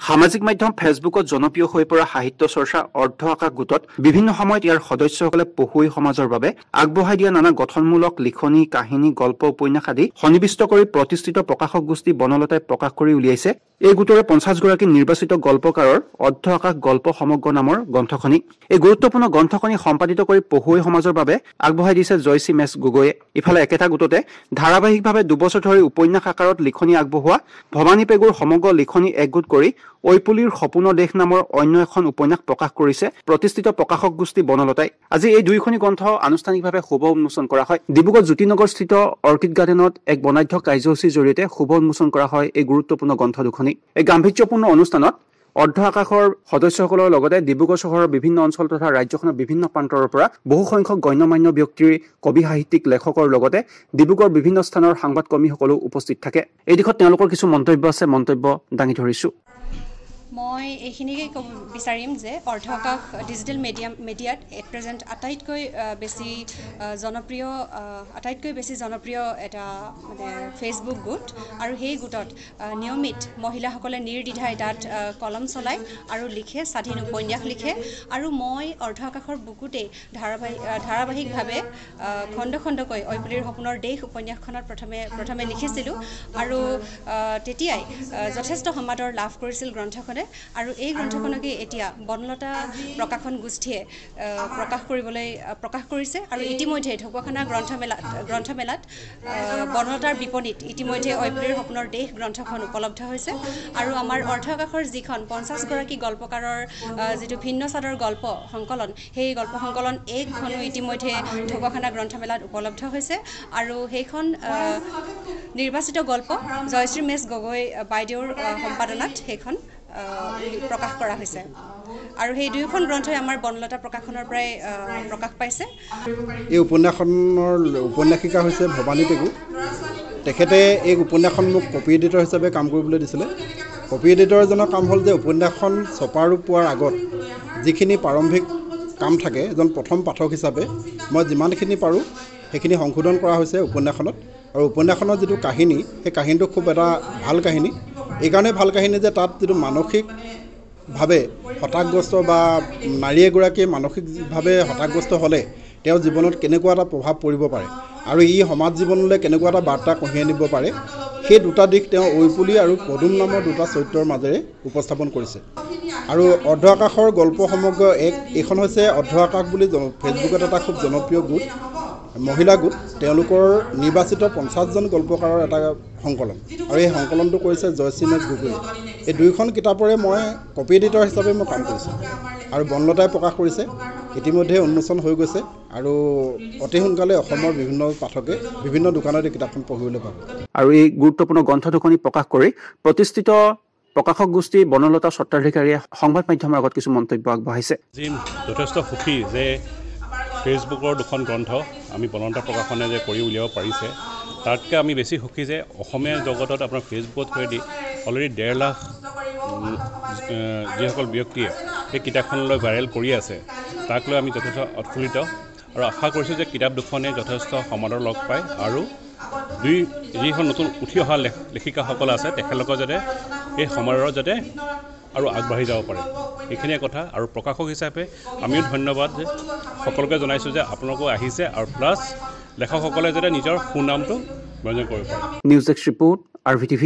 সামাজিক মাধ্যম ফেচবুকত জনপ্ৰিয় হৈ পৰা সাহিত্য চৰ্চা অৰ্ধ আকাশ গোটত বিভিন্ন সময়ত ইয়াৰ সদস্যসকলে পঢ়ুৱৈ সমাজৰ বাবে আগবঢ়াই দিয়া নানা গঠনমূলক লিখনি কাহিনী গল্প উপন্যাস আদি সন্নিৱিষ্ট কৰি প্ৰতিষ্ঠিত প্ৰকাশক গোষ্ঠী বনলতাই প্ৰকাশ কৰি উলিয়াইছে এই গোটৰে 50 গৰাকী নিৰ্বাচিত গল্পকাৰৰ অৰ্ধ আকাশ গল্প সমগ্ৰ নামৰ গ্ৰন্থখনি এই গুৰুত্বপূৰ্ণ গ্ৰন্থখনি সম্পাদিত কৰি পঢ়ুৱৈ সমাজৰ বাবে আগবঢ়াই দিছে জয়শ্ৰী মেছ গগৈয়ে ইফালে একেটা গোটতে ধাৰাবাহিকভাৱে 2 বছৰ ধৰি উপন্যাস আকাৰত লিখনি আগবঢ়োৱা ভৱানী পেগুৰ সমগ্ৰ লিখনি একগোট কৰি ঐপুলিৰ সপোনৰ দেশ নামৰ অন্য এখন উপন্যাস প্ৰকাশ কৰিছে প্ৰতিষ্ঠিত প্ৰকাশক গোষ্ঠী বনলতাই আজি এই দুইখনি গ্ৰন্থ আনুষ্ঠানিকভাৱে শুভ উন্মোচন কৰা হয় ডিব্ৰুগড় জ্যোতিনগৰস্থিত অৰ্কিড গাৰ্ডেনত এক বনাঢ্য কাৰ্যসূচীৰ জৰিয়তে শুভ উন্মোচন কৰা হয় এই গুৰুত্বপূৰ্ণ গ্ৰন্থ দুখনি এই গাম্ভীৰ্যপূৰ্ণ অনুষ্ঠানত অৰ্ধ আকাশৰ সদস্যসকলৰ লগতে ডিব্ৰুগড় চহৰৰ বিভিন্ন অঞ্চল তথা ৰাজ্যখনৰ বিভিন্ন প্ৰান্তৰ পৰা বহু সংখ্যক গণ্যমান্য ব্যক্তিৰ কবি সাহিত্যিক লেখকৰ লগতে ডিব্ৰুগড়ৰ বিভিন্ন স্থানৰ সংবাদ কৰ্মীসকলো উপস্থিত থাকে এই দিশত তেওঁলোকৰ কিছু মন্তব্য আছে মন্তব্য দাঙি ধৰিছো মই এইখিনিকে ক'ব বিচাৰিম যে অৰ্ধ আকাশ ডিজিটেল মিডিয়াত এট প্ৰেজেণ্ট আটাইতকৈ বেছি জনপ্ৰিয় এটা মানে ফেচবুক গোট আৰু সেই গোটত নিয়মিত মহিলাসকলে নিৰ্দ্বিধাই তাত কলম চলায় আৰু লিখে স্বাধীন উপন্যাস লিখে আৰু মই অৰ্ধ আকাশৰ বুকুতেই ধাৰাবাহিকভাৱে খণ্ড খণ্ডকৈ ঐপুলিৰ সপোনৰ দেশ উপন্যাসখনত প্ৰথমে লিখিছিলোঁ আৰু তেতিয়াই যথেষ্ট সমাদৰ লাভ কৰিছিল গ্ৰন্থখনে আৰু এই গ্ৰন্থখনকে এতিয়া বনলতা প্ৰকাশন গোষ্ঠীয়ে প্ৰকাশ কৰিছে আৰু ইতিমধ্যে ঢকুৱাখানা গ্ৰন্থমেলাত বনলতাৰ বিপণীত ইতিমধ্যে ঐপুলিৰ সপোনৰ দেশ গ্ৰন্থখন উপলব্ধ হৈছে আৰু আমাৰ অৰ্ধ আকাশৰ যিখন 50 গৰাকী গল্পকাৰৰ যিটো ভিন্ন স্বাদৰ গল্প সংকলন সেই গল্প সংকলন এইখনো ইতিমধ্যে ঢকুৱাখানা গ্ৰন্থমেলাত উপলব্ধ হৈছে আৰু সেইখন নিৰ্বাচিত গল্প জয়শ্ৰী মেছ গগৈ বাইদেউৰ সম্পাদনাত সেইখন প্ৰকাশ কৰা হৈছে আৰু সেই দুইখন গ্ৰন্থই আমাৰ বনলতা প্ৰকাশনৰ পৰাই প্ৰকাশ পাইছে এই উপন্যাসখনৰ উপন্যাসিকা হৈছে ভৱানী পেগু তেখেতে এই উপন্যাসখন মোক কপি এডিটৰ হিচাপে কাম কৰিবলৈ দিছিলে কপি এডিটৰজনৰ কাম হ'ল যে উপন্যাসখন ছপা ৰূপ পোৱাৰ আগত যিখিনি প্ৰাৰম্ভিক কাম থাকে এজন প্ৰথম পাঠক হিচাপে মই যিমানখিনি পাৰোঁ সেইখিনি সংশোধন কৰা হৈছে উপন্যাসখনত আৰু উপন্যাসখনৰ যিটো কাহিনী সেই কাহিনীটো খুব এটা ভাল কাহিনী এইকাৰণে ভাল কাহিনী যে তাত যিটো মানসিকভাৱে হতাশগ্ৰস্ত বা নাৰী এগৰাকী মানসিকভাৱে হতাশগ্ৰস্ত হ'লে তেওঁৰ জীৱনত কেনেকুৱা এটা প্ৰভাৱ পৰিব পাৰে আৰু ই সমাজ জীৱনলৈ কেনেকুৱা এটা বাৰ্তা কঢ়িয়াই নিব পাৰে সেই দুটা দিশ তেওঁ ঐপুলি আৰু পদুম নামৰ দুটা চৰিত্ৰৰ মাজেৰে উপস্থাপন কৰিছে আৰু অৰ্ধ আকাশৰ গল্প সমগ্ৰ এইখন হৈছে অৰ্ধ আকাশ বুলি ফেচবুকত এটা খুব জনপ্ৰিয় গোট মহিলা গোট তেওঁলোকৰ নিৰ্বাচিত 50জন গল্পকাৰৰ এটা সংকলন আৰু এই সংকলনটো কৰিছে জয়শ্ৰী মেছ গগৈ এই দুইখন কিতাপৰে মই কপি এডিটৰ হিচাপে মই কাম কৰিছোঁ আৰু বনলতাই প্ৰকাশ কৰিছে ইতিমধ্যে উন্মোচন হৈ গৈছে আৰু অতি সোনকালে অসমৰ বিভিন্ন পাঠকে বিভিন্ন দোকানত এই কিতাপখন পঢ়িবলৈ পাব আৰু এই গুৰুত্বপূৰ্ণ গ্ৰন্থ দুখনি প্ৰকাশ কৰি প্ৰতিষ্ঠিত প্ৰকাশক গোষ্ঠী বনলতা স্বত্বাধিকাৰীয়ে সংবাদ মাধ্যমৰ আগত কিছু মন্তব্য আগবঢ়াইছে যথেষ্ট সুখী যে ফেচবুকৰ দুখন গ্ৰন্থ আমি বনলতা প্ৰকাশনে যে কৰি উলিয়াব পাৰিছে তাতকৈ আমি বেছি সুখী যে অসমীয়া জগতত আপোনাৰ ফেচবুকত থ্ৰুৱেদি অলৰেডি 1.5 লাখ যিসকল ব্যক্তিয়ে সেই কিতাপখনলৈ ভাইৰেল কৰি আছে তাক লৈ আমি যথেষ্ট উৎফুল্লিত আৰু আশা কৰিছোঁ যে কিতাপ দুখনে যথেষ্ট সমাদৰ লগ পায় আৰু যিখন নতুন উঠি অহা লেখিকাসকল আছে তেখেতলোকৰ যাতে এই সমাদৰৰ যাতে আৰু আগবাঢ়ি যাব পাৰে এইখিনিয়ে কথা আৰু প্ৰকাশক হিচাপে আমিও ধন্যবাদ যে সকলোকে জনাইছোঁ যে আপোনালোকো আহিছে আৰু প্লাছ লেখকসকলে যাতে নিজৰ সুনামটো ব্যঞ্জন কৰিব পাৰে নিউজ ডেস্ক ৰিপৰ্ট RVTV